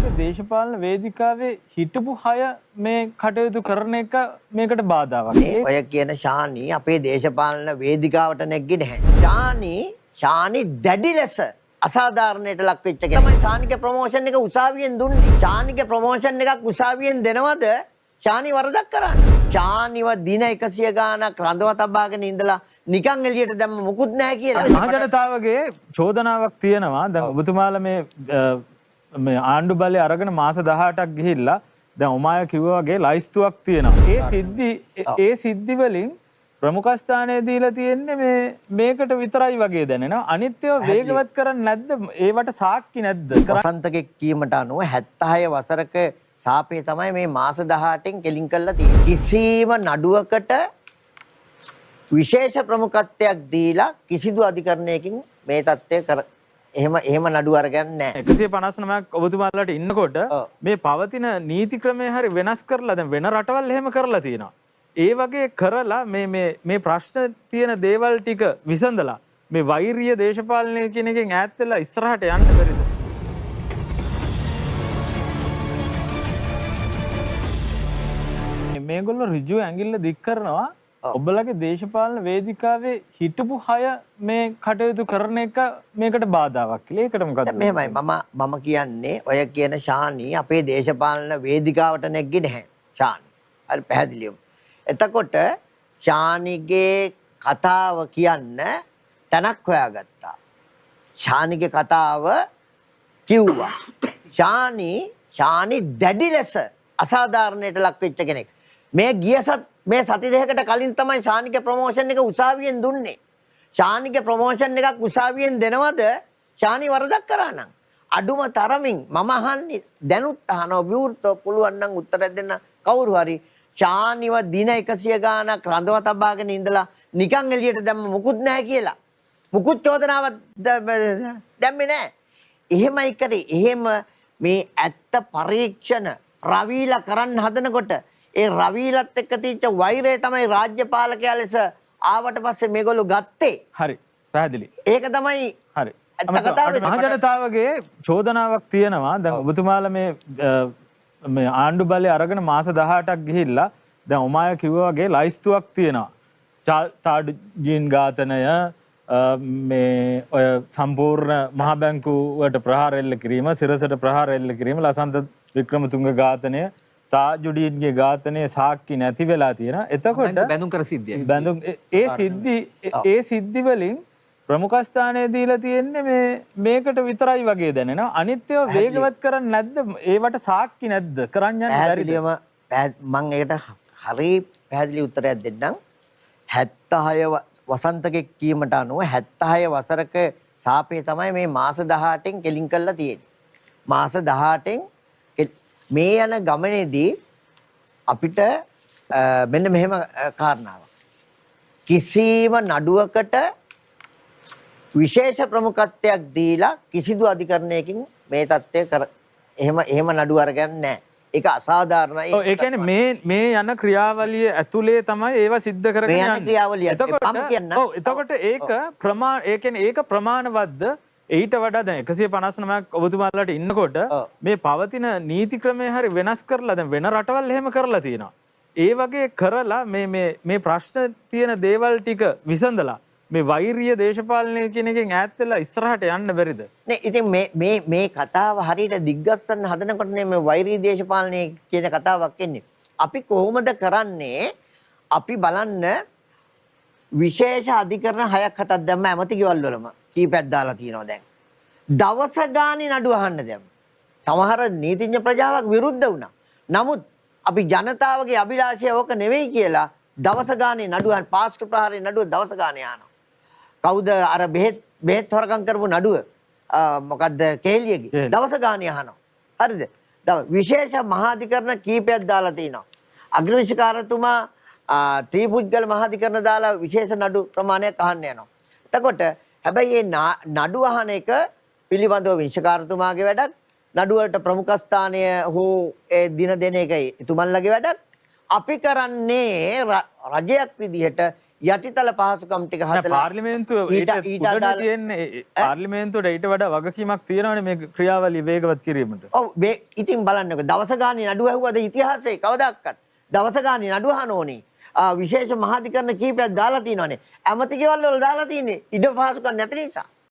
ඔබලගේ දේශපාලන වේදිකාවේ හිටපු අය මේ කටයුතු කරන එක මේකට බාධාවක්. ඔය කියන ශානි අපේ දේශපාලන වේදිකාවට නැග්ගේ නැහැ. ශානි දැඩි ලෙස අසාධාරණයට ලක් වෙච්ච කෙනෙක්. තමයි ශානිගේ ප්‍රොමෝෂන් එක උසාවියෙන් දුන්නේ. ශානිගේ ප්‍රොමෝෂන් එකක් උසාවියෙන් දෙනවද? ශානි වරදක් කරන්නේ. ශානිව දින 100 ගාණක් රඳව තබාගෙන ඉඳලා නිකන් එළියට දැම්ම මුකුත් නැහැ කියලා. මහජනතාවගේ චෝදනාවක් තියෙනවා. දැන් ඔබතුමාලා මේ ආණ්ඩු බලය අරගෙන මාස 18ක් ගිහිල්ලා දැන් ඔමාය කිව්වා වගේ ලයිස්තුවක් තියෙනවා. ඒ සිද්ධි වලින් ප්‍රමුඛ ස්ථානයේ දීලා තියෙන්නේ මේකට විතරයි වගේ දැනෙනවා. අනිත් ඒවා වේගවත් කරන්නේ නැද්ද? ඒවට සාක්ෂි නැද්ද? වසන්තගේ කීමට අනුව 76 වසරක සාපේ තමයි මේ මාස 18න් කෙලින් කරලා තියෙන්නේ. කිසිම නඩුවකට විශේෂ ප්‍රමුඛත්වයක් දීලා කිසිදු අධිකරණයකින් මේ தත්ත්වය එහෙම නඩු අරගන්නේ නැහැ. 159ක් ඔබතුමාලාට ඉන්නකොට මේ පවතින නීති ක්‍රමය හරි වෙනස් කරලා දැන් වෙන රටවල් එහෙම කරලා තියෙනවා. ඒ වගේ කරලා මේ ප්‍රශ්න තියෙන දේවල් ටික විසඳලා මේ වෛරීය දේශපාලනය කියන එකෙන් ඈත් වෙලා ඉස්සරහට යන්න බැරිද? මේගොල්ලෝ ඍජු ඇඟිල්ල දික් කරනවා. ඔබලගේ දේශපාලන වේදිකාවේ හිටපු අය මේ කටයුතු කරන එක මේකට බාධාවක් කියලා. ඒකට මොකද? මෙහෙමයි මම කියන්නේ ඔය කියන ශානි අපේ දේශපාලන වේදිකාවට නැග්ගේ නැහැ. ශානි. හරි පැහැදිලිවම. එතකොට ශානිගේ කතාව කියන්න තැනක් හොයාගත්තා. ශානිගේ කතාව කිව්වා. ශානි දැඩි ලෙස අසාධාරණයට ලක් වෙච්ච කෙනෙක්. මේ සති දෙකකට කලින් තමයි ශානිගේ ප්‍රොමෝෂන් එක උසාවියෙන් දුන්නේ. ශානිගේ ප්‍රොමෝෂන් එකක් උසාවියෙන් දෙනවද? ශානි වරදක් කරා නම් අඩුම තරමින් මම අහන්නේ දැනුත් අහනවා විවෘතව පුළුවන් නම් උත්තර දෙන්න කවුරු හරි ශානිව දින 100 ගාණක් රඳව තබාගෙන ඉඳලා නිකන් එළියට දැම්ම මුකුත් නැහැ කියලා. මුකුත් චෝදනාවක් දැම්මේ නැහැ. එහෙමයි කරේ. එහෙම මේ ඇත්ත පරීක්ෂණ රවීලා කරන්න හදනකොට ඒ රවීලත් එක්ක තියච්ච වෛරය තමයි රාජ්‍ය පාලකයා ලෙස ආවට පස්සේ මේගොල්ලෝ ගත්තේ. හරි. පැහැදිලි. ඒක තමයි හරි. ඇත්ත කතාව. මහජනතාවගේ චෝදනාවක් තියෙනවා. දැන් ඔබතුමාලා මේ ආණ්ඩු බලය අරගෙන මාස 18ක් ගිහිල්ලා දැන් ඔමාය කිව්වා වගේ ලයිස්තුවක් තියෙනවා. තාඩු ජීන් ඝාතනය මේ ඔය සම්පූර්ණ මහ බැංකුවට ප්‍රහාර එල්ල කිරීම, සිරසට ප්‍රහාර එල්ල කිරීම, ලසන්ත වික්‍රමතුංග ඝාතනය, තාජුඩීන්ගේ ඝාතනය සාක්ෂි නැති වෙලා තියෙනවා. එතකොට බැඳුම් කර සිද්ධිය. බැඳුම් ඒ සිද්ධි වලින් ප්‍රමුඛ ස්ථානයේ දීලා තියෙන්නේ මේකට විතරයි වගේ දැනෙනවා. අනිත් ඒවා වේගවත් කරන්නේ නැද්ද? ඒවට සාක්ෂි නැද්ද? කරන්න යන්නේ බැරිද? මම ඒකට හරි පැහැදිලි උත්තරයක් දෙන්නම්. 76 වසන්තගේ කීමට අනුව 76 වසරක සාපේ තමයි මේ මාස 18න් කෙලින් කරලා තියෙන්නේ. මාස 18න් මේ යන ගමනේදී අපිට මෙන්න මෙහෙම කාරණාවක්. කිසිම නඩුවකට විශේෂ ප්‍රමුඛත්වයක් දීලා කිසිදු අධිකරණයකින් මේ தත්ත්වය එහෙම නඩු අරගන්නේ නැහැ. ඒක අසාධාරණයි. ඔව් ඒ කියන්නේ මේ යන ක්‍රියාවලිය ඇතුලේ තමයි ඒවා සිද්ධ කරගෙන යන්නේ. මේ යන ක්‍රියාවලිය. එතකොට ඒක ප්‍රමාණවත්ද? ඊට වඩා දැන් 159ක් ඔබතුමාලාට ඉන්නකොට මේ පවතින නීති ක්‍රමය හරි වෙනස් කරලා දැන් වෙන රටවල් එහෙම කරලා තියෙනවා. ඒ වගේ කරලා මේ ප්‍රශ්න තියෙන දේවල් ටික විසඳලා මේ වෛරීය දේශපාලනය කියන එකෙන් ඈත් වෙලා ඉස්සරහට යන්න බැරිද? නේ ඉතින් මේ කතාව හරියට දිග්ගස්සන්න හදනකොට මේ වෛරීය දේශපාලනය කියන කතාවක් එන්නේ. අපි කොහොමද කරන්නේ? අපි බලන්න විශේෂ අධිකරණ 6ක් 7ක් දැම්ම ඇමති ගෙවල් වලම කීපයක් දාලා තියෙනවා දැන්. දවස ගානේ නඩු අහන්න දැම්ම. සමහර නීතිඥ ප්‍රජාවක් විරුද්ධ වුණා. නමුත් අපි ජනතාවගේ අභිලාෂය ඕක නෙවෙයි කියලා දවස ගානේ නඩු අහන පාස්කු ප්‍රහාරයේ නඩුව දවස ගානේ අහනවා. කවුද අර බෙහෙත් හොරකම් කරපු නඩුව මොකද්ද කේලියගේ දවස ගානේ අහනවා. හරිද? විශේෂ මහාධිකරණ කීපයක් දාලා තිනවා. අග්‍රවිශකාරතුමා ත්‍රිපුද්ගල මහාධිකරණ දාලා විශේෂ නඩු ප්‍රමාණයක් අහන්න යනවා. එතකොට හැබැයි මේ නඩු අහන එක පිළිබඳව විශේෂකාරතුමාගේ වැඩක්, නඩුවලට ප්‍රමුඛ ස්ථානය හෝ ඒ දින දෙන එකයි එතුමන්ලගේ වැඩක්. අපි කරන්නේ රජයක් විදිහට යටිතල පහසුකම් ටික හදලා පාර්ලිමේන්තුව ඊට උඩට අදාළ තියෙන්නේ පාර්ලිමේන්තුවට ඊට වඩා වගකීමක් තියෙනවනේ මේ ක්‍රියාවලිය වේගවත් කිරීමට. ඔව් ඉතින් බලන්නකො දවස ගානේ නඩුව ඇහුවද ඉතිහාසයේ කවදාවත් දවස ගානේ නඩුව අහන ඕනේ. විශේෂ මහාධිකරණ කීපයක් දාලා තියෙනවානේ. ඇමති ගෙවල් වල දාලා තියෙන්නේ ඉඩ පහසුකම් නැති නිසා.